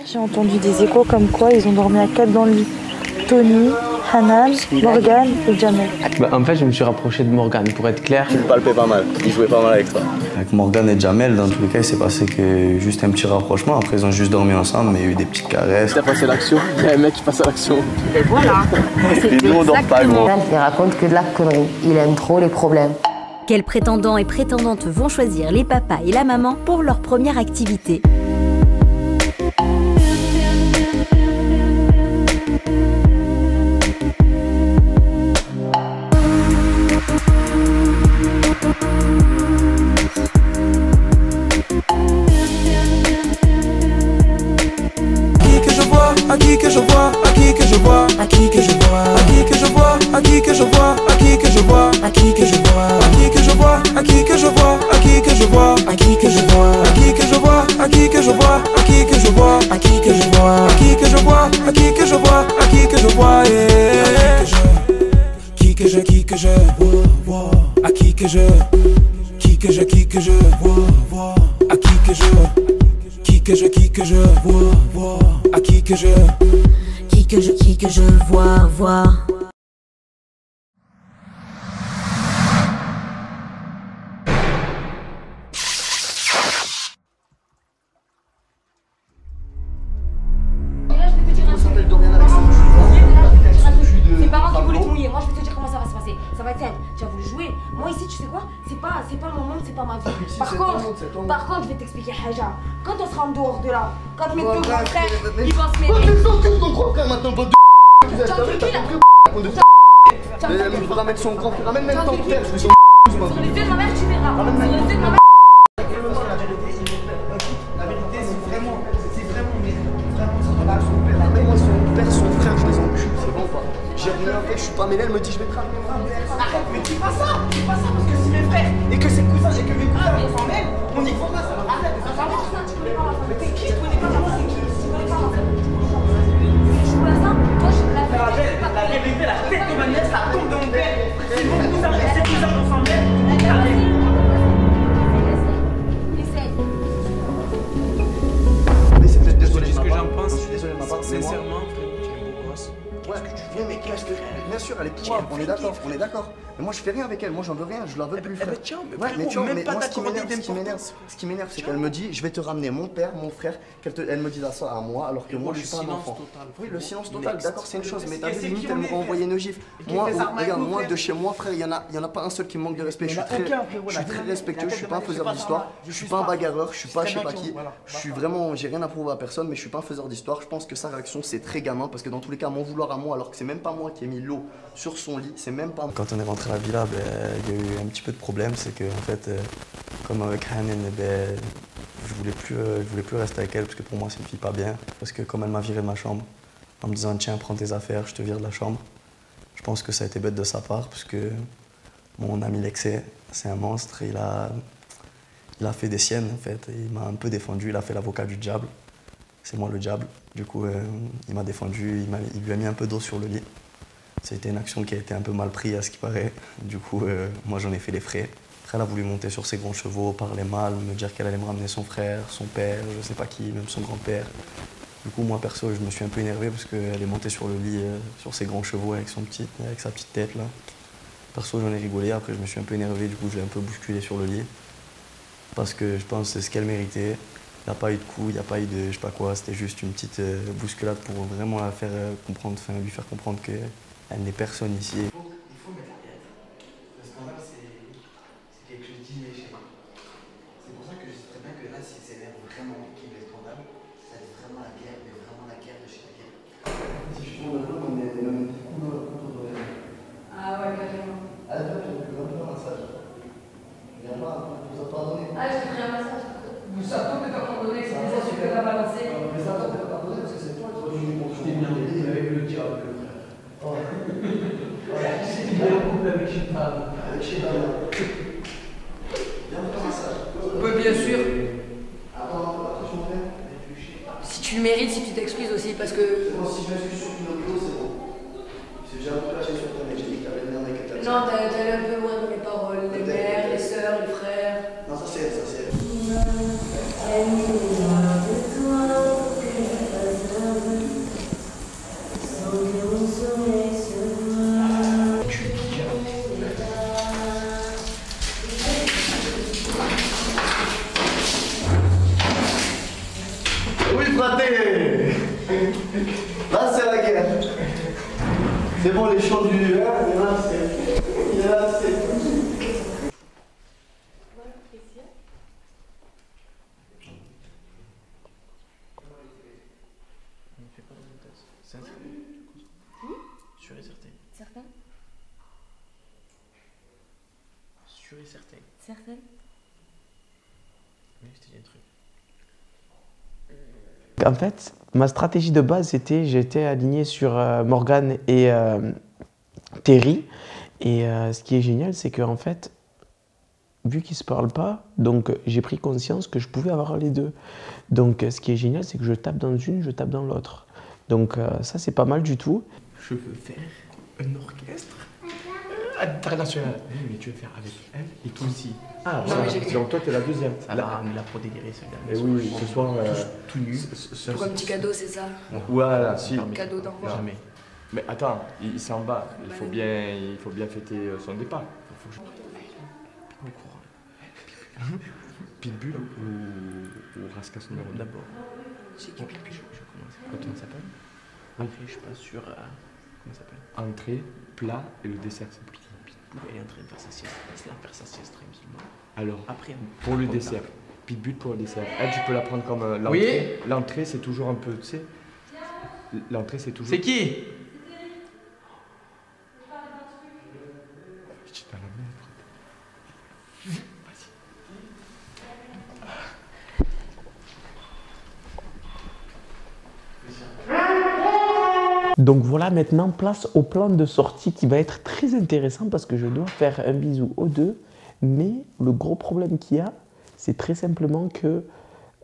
J'ai entendu des échos comme quoi ils ont dormi à 4 dans le lit. Tony, Hanan, Morgan et Jamel. En fait, je me suis rapproché de Morgan, pour être clair. Il palpait pas mal, il jouait pas mal avec toi. Avec Morgan et Jamel, dans tous les cas, il s'est passé que juste un petit rapprochement. Après, ils ont juste dormi ensemble, mais il y a eu des petites caresses. Il a passé l'action, il y a un mec qui passe à l'action. Et voilà. Et nous, on dort pas, gros. Il raconte que de la connerie. Il aime trop les problèmes. Quels prétendants et prétendantes vont choisir les papas et la maman pour leur première activité? À qui que je vois, à qui que je vois, à qui que je vois, à qui que je vois, à qui que je vois, à qui que je vois, à qui que je vois, à qui que je vois, à qui que je vois, à qui que je vois, à qui que je vois, à qui que je vois, à qui que je vois, à qui que je vois, à qui que je vois, à qui que je vois, à qui que je vois, à qui que je vois, qui que je vois, à qui que je vois, à qui que je vois, à qui que je vois. C'est pas moi qui voulais te mouiller, moi je vais te dire comment ça va se passer. Ça va être simple, tu as voulu jouer. Moi ici, tu sais quoi, c'est pas mon monde, c'est pas ma vie. Par contre, je vais t'expliquer Haja. Quand on sera en dehors de là, quand mes deux grands frères, ils vont se mêler. Qu'est-ce ton gros frère maintenant, bande de il ramène son grand frère, ramène même ton père, je vais son sur les yeux de ma mère, tu verras. Sur les yeux de ma mère. La vérité, c'est vraiment, ça va pas son père. Ramène-moi son père, son frère, je les encule, c'est bon ou pas? J'ai rien fait, je suis pas mêlé, elle me dit je vais te ramener mon père. Arrête, mais dis pas ça, parce que si mes frères et que ses cousins et que mes cousins s'en mêlent, on y croit pas, ça va. Arrête, ça va pas. Mais t'es qui? Tu connais pas ma femme, tu connais pas ma femme. Je joue à ça, toi je la fais. La vérité, la tête de ma mère, ça tombe de mon père. Si mon cousin et ses cousins s'en mêlent, C'est ce que j'en pense. Je suis désolé de ma part, Sincèrement, frérot, tu es un beau gosse. Ouais, mais qu'est-ce que. Bien sûr, elle est pour moi, on est d'accord. Mais moi je fais rien avec elle, moi j'en veux rien, je la veux plus. Eh ben tiens, mais ouais, mais frérot, même pas moi d'accorder ce qui m'énerve, c'est qu'elle me dit je vais te ramener mon père, mon frère, elle me dit ça à moi alors que moi je suis pas un enfant. Oui, le silence total, d'accord, c'est une chose, mais t'as vu limite elle me renvoyer une gifle. Moi, regarde, moi de chez moi, frère, il y en a pas un seul qui me manque de respect. Je suis très respectueux, je suis pas un faiseur d'histoire, je suis pas un bagarreur, je suis pas je sais pas qui. Je suis vraiment, j'ai rien à prouver à personne, mais je suis pas un faiseur d'histoire. Je pense que sa réaction c'est très gamin parce que dans tous les cas, m'en vouloir à moi alors que c'est même pas moi qui ai mis l'eau sur son lit, c'est même pas moi. Quand on est rentré à la villa, il y a eu un petit peu de problème, c'est que en fait, comme avec Hanan, je voulais plus rester avec elle parce que pour moi c'est une fille pas bien. Parce que comme elle m'a viré de ma chambre en me disant tiens prends tes affaires, je te vire de la chambre. Je pense que ça a été bête de sa part parce que mon ami Lexé, c'est un monstre, il a fait des siennes en fait, il m'a un peu défendu, il a fait l'avocat du diable. C'est moi le diable, du coup il m'a défendu, il lui a mis un peu d'eau sur le lit. C'était une action qui a été un peu mal prise à ce qui paraît. Du coup, moi j'en ai fait les frais. Après, elle a voulu monter sur ses grands chevaux, parler mal, me dire qu'elle allait me ramener son frère, son père, je sais pas qui, même son grand-père. Du coup, moi perso, je me suis un peu énervé parce qu'elle est montée sur le lit, sur ses grands chevaux avec sa petite tête là. Perso, j'en ai rigolé. Après, je me suis un peu énervé. Du coup, je l'ai un peu bousculé sur le lit parce que je pense que c'est ce qu'elle méritait. Il n'y a pas eu de coup, il n'y a pas eu de je sais pas quoi. C'était juste une petite bousculade pour vraiment la faire comprendre, enfin lui faire comprendre que elle n'est personne ici. Il faut mettre la tête. Le scandale, c'est quelque chose d'illéché. C'est pour ça que je sais très bien que là, si c'est vraiment qui le scandale, ça va être vraiment la guerre, mais vraiment la guerre de chez la guerre. Si je prends le on est contre elle. Ah ouais, carrément. Ah, toi, tu veux un peu un massage. Viens pas, tu nous as pardonné. Ah, j'ai pris un massage. Vous savez que t'as pardonné, c'est des insultes que t'as balancées. Mais ça, t'as pas pardonné parce que c'est toi qui Je t'ai bien aidé avec le diable. Oh. C'est bien en couple avec Chipal. Avec Chipal. Viens faire un massage. Oui, bien sûr. Attends, je m'en vais. Si tu le mérites, si tu t'excuses aussi, parce que. Moi, si je m'excuse sur Pinocchio, c'est bon. J'ai déjà un peu lâché sur toi, mais j'ai dit que t'avais le merde avec ta. Non, t'as allé un peu loin dans mes paroles. Les mères, les sœurs, les frères. Non, ça c'est elle, ça c'est elle. raté. Là, c'est la guerre. C'est bon, les champs du verre, il est là, c'est. Sûr et certain. Certain? Sûr et certain. Certain? Oui, je t'ai dit un truc. En fait, ma stratégie de base, c'était j'étais aligné sur Morgan et Terry. Et ce qui est génial, c'est qu'en fait, vu qu'ils ne se parlent pas, donc j'ai pris conscience que je pouvais avoir les deux. Donc ce qui est génial, c'est que je tape dans une, je tape dans l'autre. Donc ça, c'est pas mal du tout. Je veux faire un orchestre international. Oui, mais tu veux faire avec elle et toi aussi. Ah, donc toi, t'es la deuxième. Ça va, mais la pro délirée, celle-là. Et oui, ce soir. Tout nu. Pour un petit cadeau, c'est ça? Voilà, si. Cadeau d'envoi. Jamais. Mais attends, il s'en va. Il faut bien fêter son départ. Faut que je... Au courant. Pitbull ou Raskas numéro D'abord. C'est qui Pitbull? Je commence. Comment ça s'appelle? Après, je passe sur. Comment ça s'appelle? Entrée, plat et le dessert, c'est plus. Pitbull, elle est en train de faire sa sieste. Laisse-la faire sa sieste tranquillement. Alors, après, pour le dessert. Pitbull pour le dessert. Elle, tu peux la prendre comme l'entrée. Oui. L'entrée, c'est toujours un peu, tu sais. L'entrée, c'est toujours. C'est qui? Je dis dans la merde. Donc voilà, maintenant place au plan de sortie qui va être très intéressant parce que je dois faire un bisou aux deux. Mais le gros problème qu'il y a, c'est très simplement que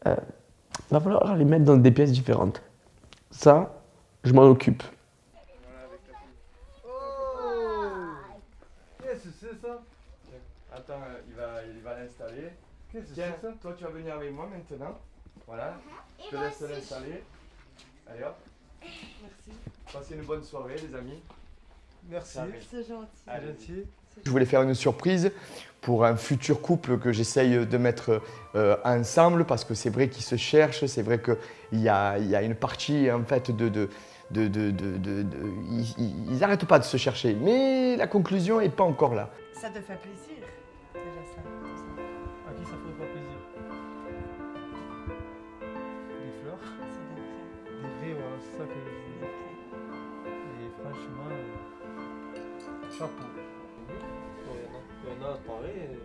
va falloir les mettre dans des pièces différentes. Ça, je m'en occupe. Oh, qu'est-ce que c'est ça? Attends, il va l'installer. Qu'est-ce que c'est ça? Toi, tu vas venir avec moi maintenant. Voilà, je te laisse l'installer. Allez hop. Merci. Passez une bonne soirée, les amis. Merci. C'est gentil. Allez. Je voulais faire une surprise pour un futur couple que j'essaye de mettre ensemble parce que c'est vrai qu'ils se cherchent, c'est vrai qu'il y a une partie en fait ils n'arrêtent pas de se chercher, mais la conclusion n'est pas encore là. Ça te fait plaisir, déjà ça. À qui ça ferait pas plaisir? Des fleurs? C'est Des vrais, voilà, c'est ça que je dis. Et franchement, chapeau. Il y en a, pareil, elles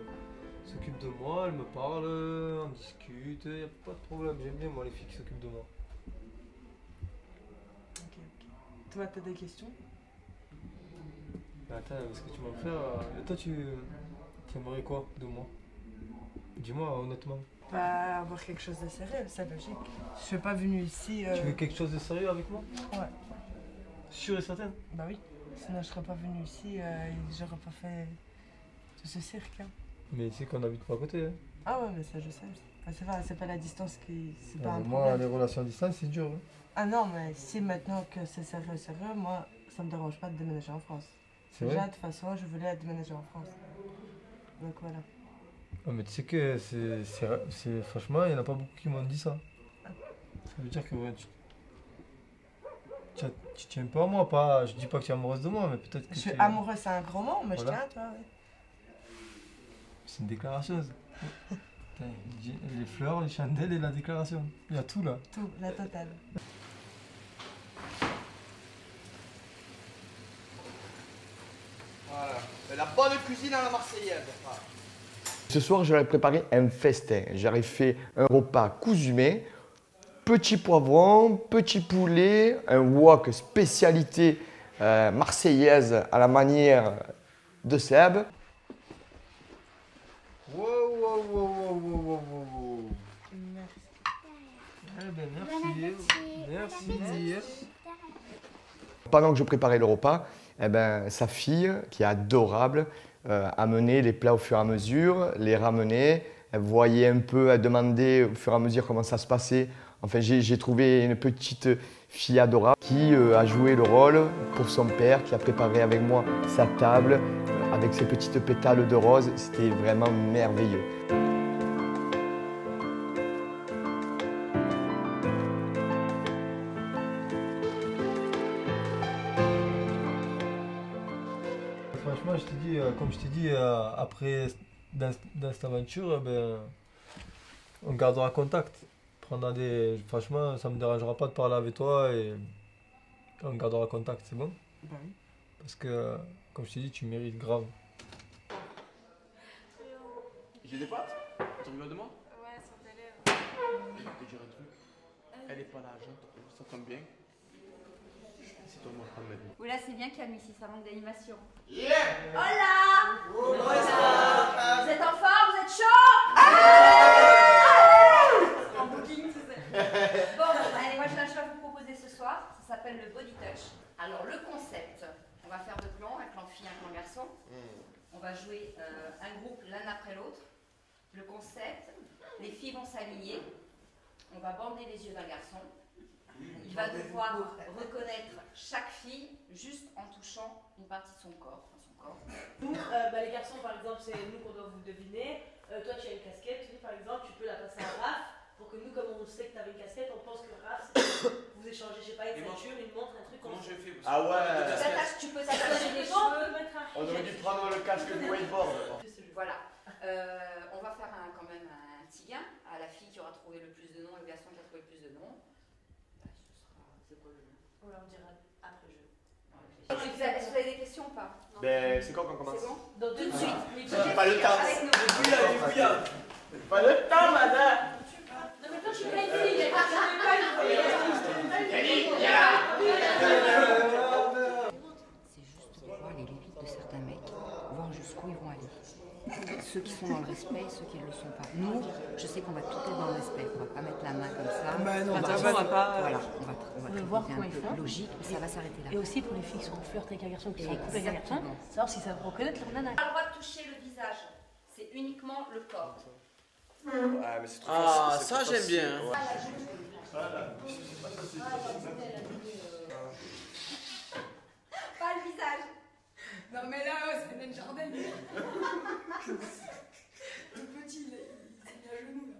s'occupent de moi, elles me parlent, on discute, il n'y a pas de problème. J'aime bien moi les filles qui s'occupent de moi. Ok. Toi, t'as des questions? Attends, est-ce que tu vas me faire... Toi, tu aimerais quoi de moi? Dis-moi honnêtement. Bah, avoir quelque chose de sérieux, c'est logique. Je suis pas venue ici... Tu veux quelque chose de sérieux avec moi? Ouais. Sûr et certain? Bah oui. Sinon, je serais pas venue ici et j'aurais pas fait tout ce cirque. Hein. Mais tu sais qu'on n'habite pas à côté. Hein. Ah ouais, mais ça, je sais. C'est pas la distance qui... C'est pas un moi, problème. les relations à distance, c'est dur. Hein. Ah non, mais si maintenant que c'est sérieux, moi, ça me dérange pas de déménager en France. C'est Déjà, vrai? de toute façon, je voulais déménager en France. Donc voilà. Ah, mais tu sais que c'est franchement, il n'y en a pas beaucoup qui m'ont dit ça. Ça veut dire que ouais, tu tiens pas à moi, pas, je dis pas que tu es amoureuse de moi, mais peut-être que Je suis tu es... amoureuse, c'est un gros mot, mais Voilà. je tiens à toi, oui. C'est une déclaration. Putain, les fleurs, les chandelles et la déclaration. Il y a tout là. Tout, la totale. Voilà, la bonne cuisine à la Marseillaise. Ce soir, j'aurais préparé un festin. J'aurais fait un repas cousu-mé, petit poivron, petit poulet, un wok spécialité marseillaise à la manière de Seb. Wow, wow, wow, wow, wow, wow, wow. Merci. Eh ben merci. Pendant que je préparais le repas, eh ben, sa fille, qui est adorable, amenait les plats au fur et à mesure, les ramenait, elle voyait un peu, elle demandait au fur et à mesure comment ça se passait. Enfin, j'ai trouvé une petite fille adorable qui a joué le rôle pour son père, qui a préparé avec moi sa table, avec ses petites pétales de rose. C'était vraiment merveilleux. comme je t'ai dit, après dans cette aventure, on gardera contact. Franchement, ça me dérangera pas de parler avec toi et on gardera contact, c'est bon? Bah oui. Parce que, comme je t'ai dit, tu mérites grave. J'ai des potes? Tu rigoles de moi? Ouais, son élève. Je vais te dire un truc. Elle est pas là, ça tombe bien. C'est toi, Mohamed. Oui, là, c'est bien calme ici, ça manque d'animation. Yeah! Hola! Oh, Vous êtes en forme? Vous êtes chaud? En booking, tu sais. Bon, allez, moi, j'ai un choix à vous proposer ce soir. Ça s'appelle le body touch. Alors, le concept, on va faire deux clans, un clan fille, un clan garçon. On va jouer un groupe l'un après l'autre. Le concept, les filles vont s'aligner. On va bander les yeux d'un garçon. Il va devoir reconnaître chaque fille juste en touchant une partie de son corps. Nous, les garçons, par exemple, c'est nous qu'on doit vous deviner. Toi, tu as une casquette. Par exemple, tu peux la passer à Raph pour que nous, comme on sait que tu avais une casquette, on pense que Raph, vous échangez, je sais pas, une ceinture, une montre, un truc. Comment je fais? Ah ouais! Tu peux t'attacher les cheveux. On aurait dû prendre le casque du wakeboard. Voilà. On va faire quand même un petit gain à la fille qui aura trouvé le plus de noms et le garçon qui a trouvé le plus de noms. C'est quoi le nom? On leur dira après jeu. Est-ce que vous avez des questions ou pas? Ben, c'est quand qu'on commence? C'est bon? Donc, tout de suite. Pas le temps. Avec nous. Pas le temps, madame. Non, mais toi, tu peux être fille. C'est juste pour voir les limites de certains mecs, voir jusqu'où ils vont aller. Ceux qui sont dans le respect et ceux qui ne le sont pas. Nous, je sais qu'on va tout être dans le respect. On va pas mettre la main comme ça. Bah non, on va pas. Voilà, on va voir traiter comment un ils peu font. logique, mais ça va s'arrêter là. Et aussi pour les filles qui sont en flirt avec un garçon, qui sont en couple avec un garçon, Exactement. savoir s'ils savent reconnaître leur nana. On n'a pas le droit de toucher le visage. C'est uniquement le corps. Ah, mais c'est trop Ah, facile, ça c'est trop j'aime facile. bien. Ouais. Pas le visage. Non mais là, c'est un jardin. Le petit, il s'est mis à genoux là.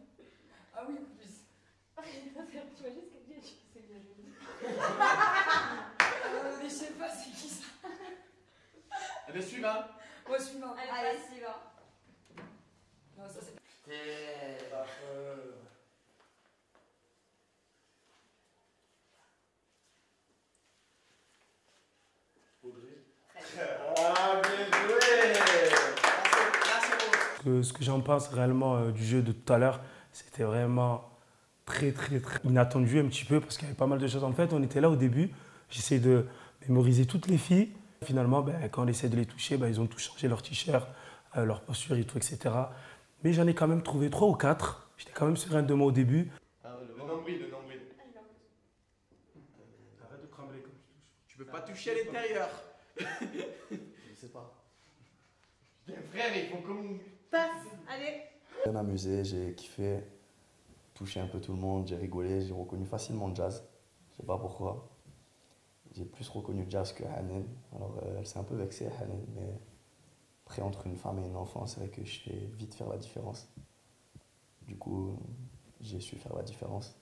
Ah oui, en plus. Tu imagines ce qu'elle dit? C'est bien joli. Mais je sais pas, c'est qui ça? Eh bien, suivant. Ouais, suivant. Allez, suivant. Non, ça c'est pas. Ah, bien joué! Ce que j'en pense réellement du jeu de tout à l'heure, c'était vraiment très inattendu un petit peu parce qu'il y avait pas mal de choses. En fait, on était là au début, j'essayais de mémoriser toutes les filles. Finalement, quand on essaie de les toucher, ils ont tout changé, leur t-shirt, leur posture et tout, etc. Mais j'en ai quand même trouvé 3 ou 4. J'étais quand même serein de moi au début. Le nombril. Arrête de trembler comme tu touches. Tu peux pas toucher à l'intérieur. Je sais pas. Putain, frère, ils font comme... Passe, allez. J'ai bien amusé, j'ai kiffé, touché un peu tout le monde, j'ai rigolé, j'ai reconnu facilement Jazz. Je sais pas pourquoi. J'ai plus reconnu Jazz que Hanen. Alors elle s'est un peu vexée, Hanen, mais après entre une femme et une enfant, c'est vrai que je sais vite faire la différence. Du coup, j'ai su faire la différence.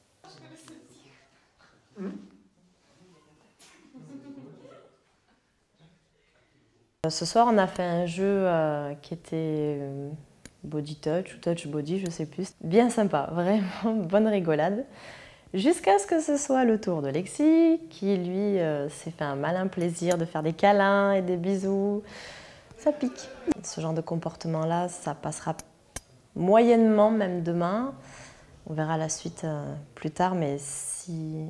Ce soir, on a fait un jeu qui était body touch ou touch body, je sais plus. Bien sympa, vraiment bonne rigolade. Jusqu'à ce que ce soit le tour de Lexi, qui lui s'est fait un malin plaisir de faire des câlins et des bisous. Ça pique. Ce genre de comportement-là, ça passera moyennement, même demain. On verra la suite plus tard, mais si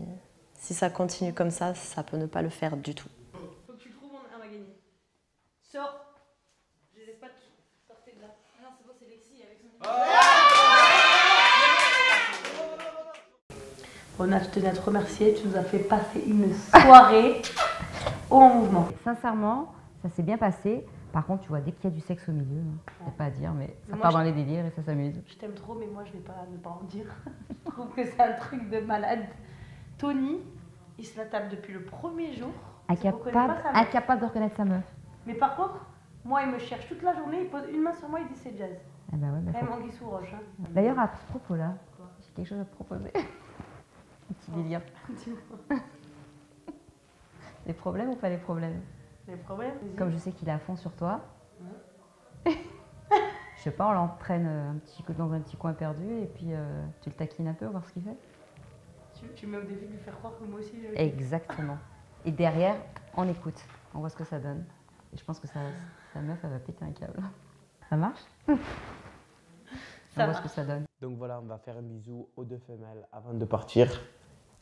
ça continue comme ça peut ne pas le faire du tout. Faut que tu trouves un Magani. Sors. Je les laisse pas sortir de là. Ah non, c'est bon, c'est Lexi avec son... Rona, je tenais à te remercier. Tu nous as fait passer une soirée haut en mouvement. Sincèrement, ça s'est bien passé. Par contre, tu vois, dès qu'il y a du sexe au milieu, c'est pas à dire, mais ça Moi, part dans les délires et ça s'amuse. Je t'aime trop, mais moi, je vais pas ne pas en dire. Je trouve que c'est un truc de malade. Tony, il se la tape depuis le premier jour. Incapable de reconnaître sa meuf. Mais par contre, moi, il me cherche toute la journée, il pose une main sur moi, il dit c'est Jazz. Ah bah ouais, Même Anguille sous roche. Hein. D'ailleurs, à ce propos-là, j'ai quelque chose à te proposer. Un petit délire. Les problèmes ou pas les problèmes? Les problèmes? Comme je sais qu'il est à fond sur toi, Je sais pas, on l'entraîne dans un petit coin perdu et puis tu le taquines un peu, voir ce qu'il fait. Tu mets au défi de lui faire croire que moi aussi j'ai... Exactement. Et derrière, on écoute, on voit ce que ça donne. Et je pense que sa meuf, elle va péter un câble. Ça marche? On voit ce que ça donne. Donc voilà, on va faire un bisou aux deux femelles avant de partir.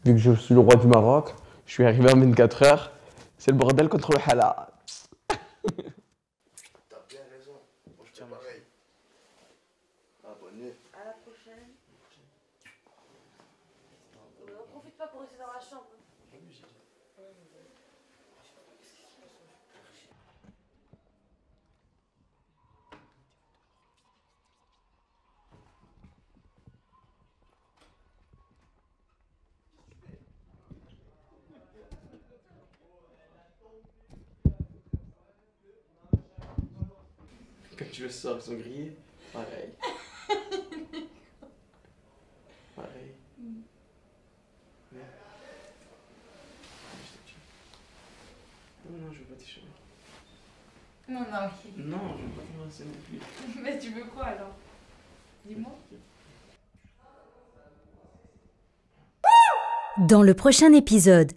Vu que je suis le roi du Maroc, je suis arrivé en 24 heures. C'est le bordel contre le hala. T'as bien raison. Moi, je tiens pareil. Abonné. À la prochaine. On profite pas pour rester dans la chambre. Quand tu le sors, ils sont grillés. Pareil. Pareil. Non, je veux pas tes cheveux. Non, non. Non, je veux pas t'embrasser non plus. Mais tu veux quoi alors? Dis-moi. Dans le prochain épisode,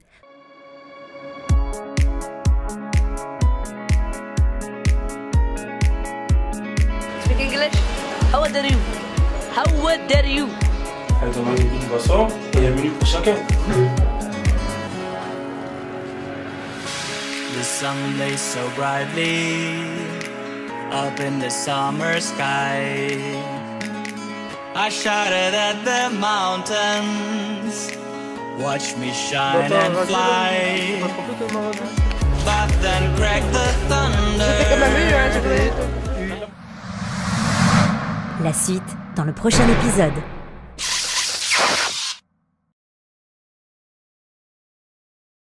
Speak English? How dare you? How dare you? Elle demande une boisson et un menu pour chacun. The sun blazed so brightly up in the summer sky. I shouted at the mountains, watch me shine and fly. But then cracked the thunder. la suite dans le prochain épisode.